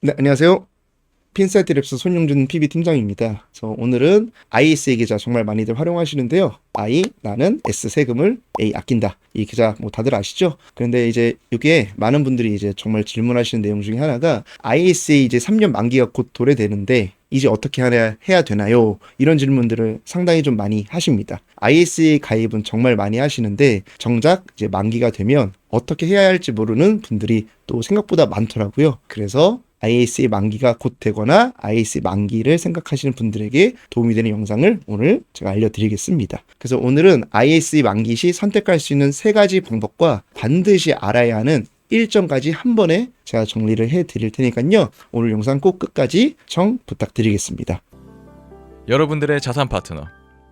네, 안녕하세요. 핀사이트랩스 손용준 PB팀장입니다. 그래서 오늘은 ISA 계좌 정말 많이들 활용하시는데요. I, 나는 S 세금을 A 아낀다. 이 계좌 뭐 다들 아시죠? 그런데 이제 이게 많은 분들이 이제 정말 질문하시는 내용 중에 하나가 ISA 이제 3년 만기가 곧 도래되는데 이제 어떻게 해야 되나요? 이런 질문들을 상당히 좀 많이 하십니다. ISA 가입은 정말 많이 하시는데 정작 이제 만기가 되면 어떻게 해야 할지 모르는 분들이 또 생각보다 많더라고요. 그래서 ISA 만기가 곧 되거나 ISA 만기를 생각하시는 분들에게 도움이 되는 영상을 오늘 제가 알려드리겠습니다. 그래서 오늘은 ISA 만기 시 선택할 수 있는 3가지 방법과 반드시 알아야 하는 일정까지 한 번에 제가 정리를 해 드릴 테니까요. 오늘 영상 꼭 끝까지 시청 부탁드리겠습니다. 여러분들의 자산 파트너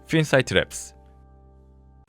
핀사이트랩스.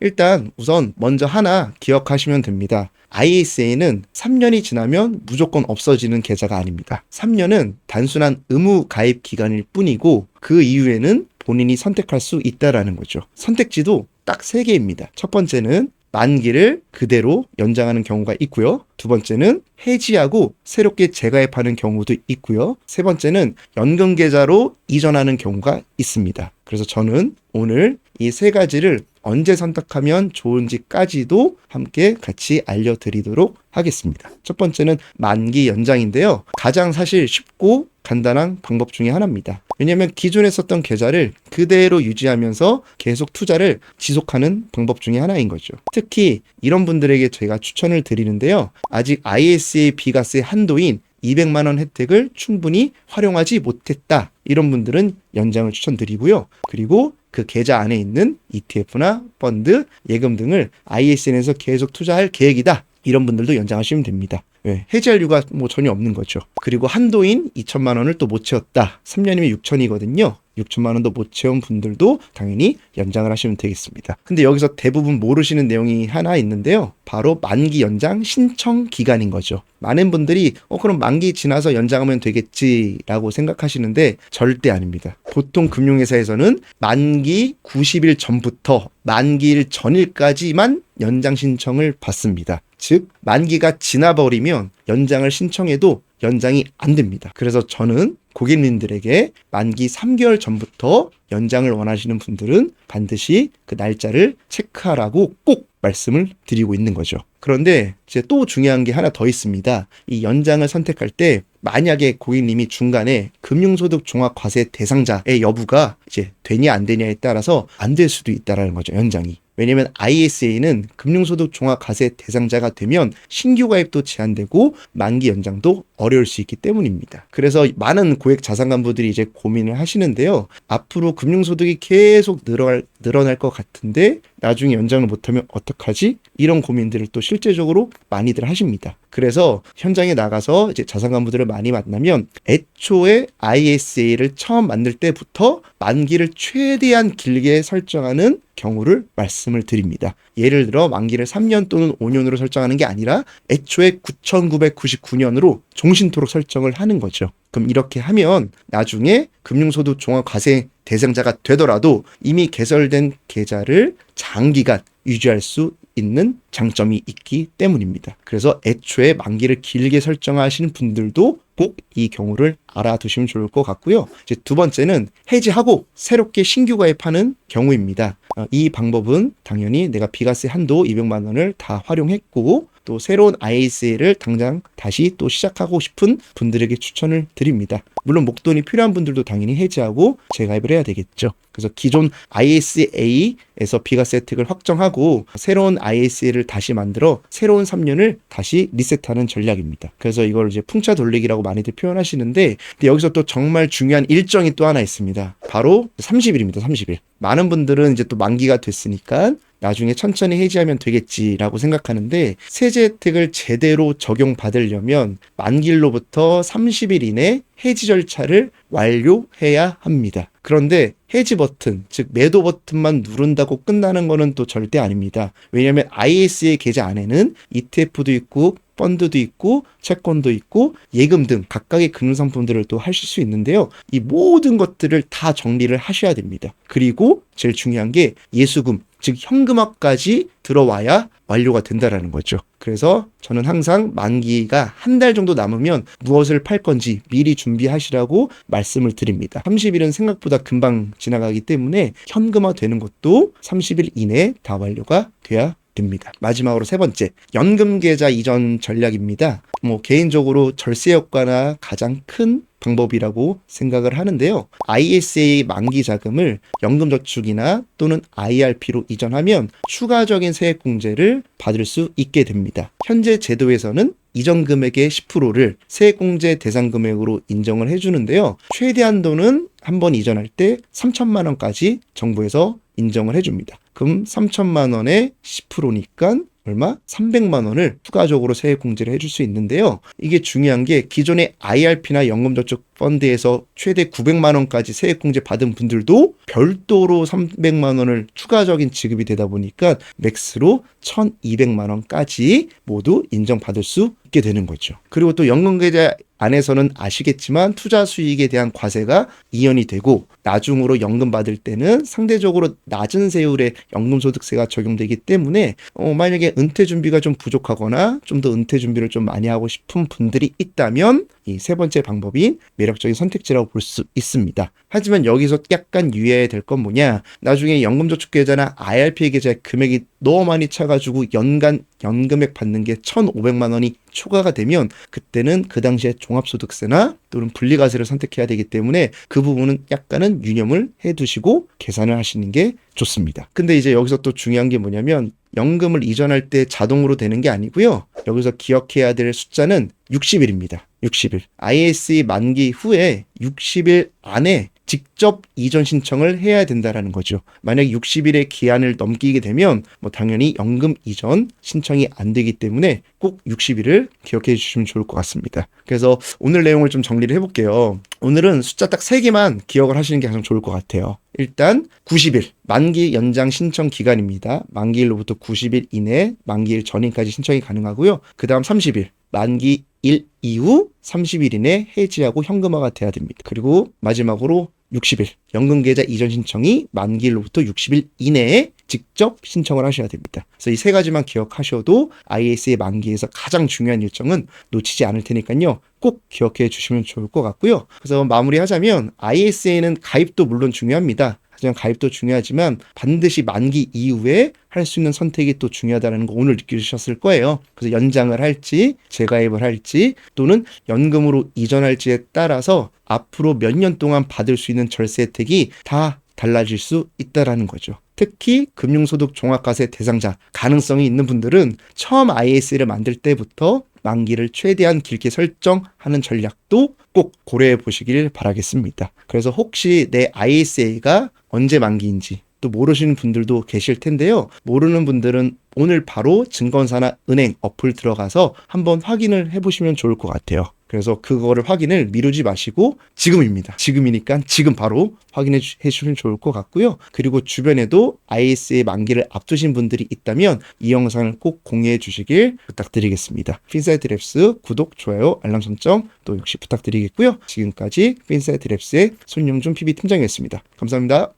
일단 우선 먼저 하나 기억하시면 됩니다. ISA는 3년이 지나면 무조건 없어지는 계좌가 아닙니다. 3년은 단순한 의무 가입 기간일 뿐이고 그 이후에는 본인이 선택할 수 있다라는 거죠. 선택지도 딱 3개입니다. 첫 번째는 만기를 그대로 연장하는 경우가 있고요. 두 번째는 해지하고 새롭게 재가입하는 경우도 있고요. 세 번째는 연금 계좌로 이전하는 경우가 있습니다. 그래서 저는 오늘 이 3가지를 언제 선택하면 좋은지까지도 함께 같이 알려드리도록 하겠습니다. 첫 번째는 만기 연장인데요. 가장 사실 쉽고 간단한 방법 중에 하나입니다. 왜냐하면 기존에 썼던 계좌를 그대로 유지하면서 계속 투자를 지속하는 방법 중에 하나인 거죠. 특히 이런 분들에게 제가 추천을 드리는데요. 아직 ISA 비과세 한도인 200만 원 혜택을 충분히 활용하지 못했다. 이런 분들은 연장을 추천드리고요. 그리고 그 계좌 안에 있는 ETF나 펀드, 예금 등을 ISN에서 계속 투자할 계획이다. 이런 분들도 연장하시면 됩니다. 왜? 해지할 이유가 뭐 전혀 없는 거죠. 그리고 한도인 2천만 원을 또 못 채웠다. 3년이면 6천이거든요. 6천만 원도 못 채운 분들도 당연히 연장을 하시면 되겠습니다. 근데 여기서 대부분 모르시는 내용이 하나 있는데요. 바로 만기 연장 신청 기간인 거죠. 많은 분들이 그럼 만기 지나서 연장하면 되겠지라고 생각하시는데 절대 아닙니다. 보통 금융회사에서는 만기 90일 전부터 만기일 전일까지만 연장 신청을 받습니다. 즉 만기가 지나버리면 연장을 신청해도 연장이 안 됩니다. 그래서 저는 고객님들에게 만기 3개월 전부터 연장을 원하시는 분들은 반드시 그 날짜를 체크하라고 꼭 말씀을 드리고 있는 거죠. 그런데 이제 또 중요한 게 하나 더 있습니다. 이 연장을 선택할 때 만약에 고객님이 중간에 금융소득 종합과세 대상자의 여부가 이제 되냐 안 되냐에 따라서 안 될 수도 있다라는 거죠. 연장이. 왜냐면 ISA는 금융소득 종합과세 대상자가 되면 신규 가입도 제한되고 만기 연장도 어려울 수 있기 때문입니다. 그래서 많은 고액 자산가분들이 이제 고민을 하시는데요. 앞으로 금융소득이 계속 늘어날 것 같은데 나중에 연장을 못하면 어떡하지? 이런 고민들을 또 실제적으로 많이들 하십니다. 그래서 현장에 나가서 이제 자산가분들을 많이 만나면 애초에 ISA를 처음 만들 때부터 만기를 최대한 길게 설정하는 경우를 말씀을 드립니다. 예를 들어 만기를 3년 또는 5년으로 설정하는 게 아니라 애초에 9,999년으로 종신토록 설정을 하는 거죠. 그럼 이렇게 하면 나중에 금융소득 종합과세 대상자가 되더라도 이미 개설된 계좌를 장기간 유지할 수 있는 장점이 있기 때문입니다. 그래서 애초에 만기를 길게 설정하시는 분들도 꼭 이 경우를 알아두시면 좋을 것 같고요. 이제 두 번째는 해지하고 새롭게 신규 가입하는 경우입니다. 이 방법은 당연히 내가 비과세 한도 200만 원을 다 활용했고 또 새로운 ISA를 당장 다시 또 시작하고 싶은 분들에게 추천을 드립니다. 물론 목돈이 필요한 분들도 당연히 해지하고 재가입을 해야 되겠죠. 그래서 기존 ISA에서 비과세 혜택을 확정하고 새로운 ISA를 다시 만들어 새로운 3년을 다시 리셋하는 전략입니다. 그래서 이걸 이제 풍차 돌리기라고 많이들 표현하시는데 근데 여기서 또 정말 중요한 일정이 또 하나 있습니다. 바로 30일입니다. 30일. 많은 분들은 이제 또 만기가 됐으니까 나중에 천천히 해지하면 되겠지라고 생각하는데 세제 혜택을 제대로 적용받으려면 만기일로부터 30일 이내 해지 절차를 완료해야 합니다. 그런데 해지 버튼, 즉 매도 버튼만 누른다고 끝나는 거는 또 절대 아닙니다. 왜냐하면 ISA 계좌 안에는 ETF도 있고 펀드도 있고 채권도 있고 예금 등 각각의 금융상품들을 또 하실 수 있는데요. 이 모든 것들을 다 정리를 하셔야 됩니다. 그리고 제일 중요한 게 예수금, 즉 현금화까지 들어와야 완료가 된다라는 거죠. 그래서 저는 항상 만기가 한 달 정도 남으면 무엇을 팔 건지 미리 준비하시라고 말씀을 드립니다. 30일은 생각보다 금방 지나가기 때문에 현금화 되는 것도 30일 이내에 다 완료가 돼야 됩니다. 마지막으로 세 번째, 연금 계좌 이전 전략입니다. 개인적으로 절세 효과나 가장 큰 방법이라고 생각을 하는데요. ISA 만기 자금을 연금저축이나 또는 IRP로 이전하면 추가적인 세액공제를 받을 수 있게 됩니다. 현재 제도에서는 이전 금액의 10%를 세액공제 대상 금액으로 인정을 해주는데요. 최대 한도는 한 번 이전할 때 3천만 원까지 정부에서 인정을 해줍니다. 그럼 3천만 원의 10%니까 얼마? 300만 원을 추가적으로 세액공제를 해줄 수 있는데요. 이게 중요한 게 기존의 IRP나 연금저축 펀드에서 최대 900만 원까지 세액공제 받은 분들도 별도로 300만 원을 추가적인 지급이 되다 보니까 맥스로 1200만 원까지 모두 인정받을 수 있게 되는 거죠. 그리고 또 연금계좌 안에서는 아시겠지만 투자 수익에 대한 과세가 이연이 되고 나중으로 연금 받을 때는 상대적으로 낮은 세율의 연금소득세가 적용되기 때문에 만약에 은퇴 준비가 좀 부족하거나 좀 더 은퇴 준비를 좀 많이 하고 싶은 분들이 있다면 이 세 번째 방법인 매력적인 선택지라고 볼 수 있습니다. 하지만 여기서 약간 유의해야 될 건 뭐냐, 나중에 연금저축계좌나 IRP 계좌의 금액이 너무 많이 차가지고 연간 연금액 받는 게 1,500만 원이 초과가 되면 그때는 그 당시에 종합소득세나 또는 분리과세를 선택해야 되기 때문에 그 부분은 약간은 유념을 해두시고 계산을 하시는 게 좋습니다. 근데 이제 여기서 또 중요한 게 뭐냐면 연금을 이전할 때 자동으로 되는 게 아니고요. 여기서 기억해야 될 숫자는 60일입니다. 60일. ISA 만기 후에 60일 안에 직접 이전 신청을 해야 된다라는 거죠. 만약 60일의 기한을 넘기게 되면 당연히 연금 이전 신청이 안 되기 때문에 꼭 60일을 기억해 주시면 좋을 것 같습니다. 그래서 오늘 내용을 좀 정리를 해볼게요. 오늘은 숫자 딱 3개만 기억을 하시는 게 가장 좋을 것 같아요. 일단 90일 만기 연장 신청 기간입니다. 만기일로부터 90일 이내 만기일 전일까지 신청이 가능하고요. 그 다음 30일 만기 일 이후 30일 이내 해지하고 현금화가 돼야 됩니다. 그리고 마지막으로 60일 연금계좌 이전 신청이 만기일로부터 60일 이내에 직접 신청을 하셔야 됩니다. 그래서 이 세 가지만 기억하셔도 ISA 만기에서 가장 중요한 일정은 놓치지 않을 테니까요. 꼭 기억해 주시면 좋을 것 같고요. 그래서 마무리하자면 ISA는 가입도 물론 중요합니다. 하지만 가입도 중요하지만 반드시 만기 이후에 할 수 있는 선택이 또 중요하다는 거 오늘 느끼셨을 거예요. 그래서 연장을 할지 재가입을 할지 또는 연금으로 이전할지에 따라서 앞으로 몇 년 동안 받을 수 있는 절세 혜택이 다 달라질 수 있다라는 거죠. 특히 금융소득 종합과세 대상자 가능성이 있는 분들은 처음 ISA를 만들 때부터 만기를 최대한 길게 설정하는 전략도 꼭 고려해 보시길 바라겠습니다. 그래서 혹시 내 ISA가 언제 만기인지 또 모르시는 분들도 계실 텐데요. 모르는 분들은 오늘 바로 증권사나 은행 어플 들어가서 한번 확인을 해보시면 좋을 것 같아요. 그래서 그거를 확인을 미루지 마시고 지금입니다. 지금이니까 지금 바로 확인해 주시면 좋을 것 같고요. 그리고 주변에도 ISA 만기를 앞두신 분들이 있다면 이 영상을 꼭 공유해 주시길 부탁드리겠습니다. 핀사이트랩스 구독, 좋아요, 알람 설정 또 역시 부탁드리겠고요. 지금까지 핀사이트랩스의 손영준 PB팀장이었습니다. 감사합니다.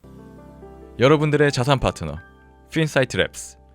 여러분들의 자산 파트너 핀사이트랩스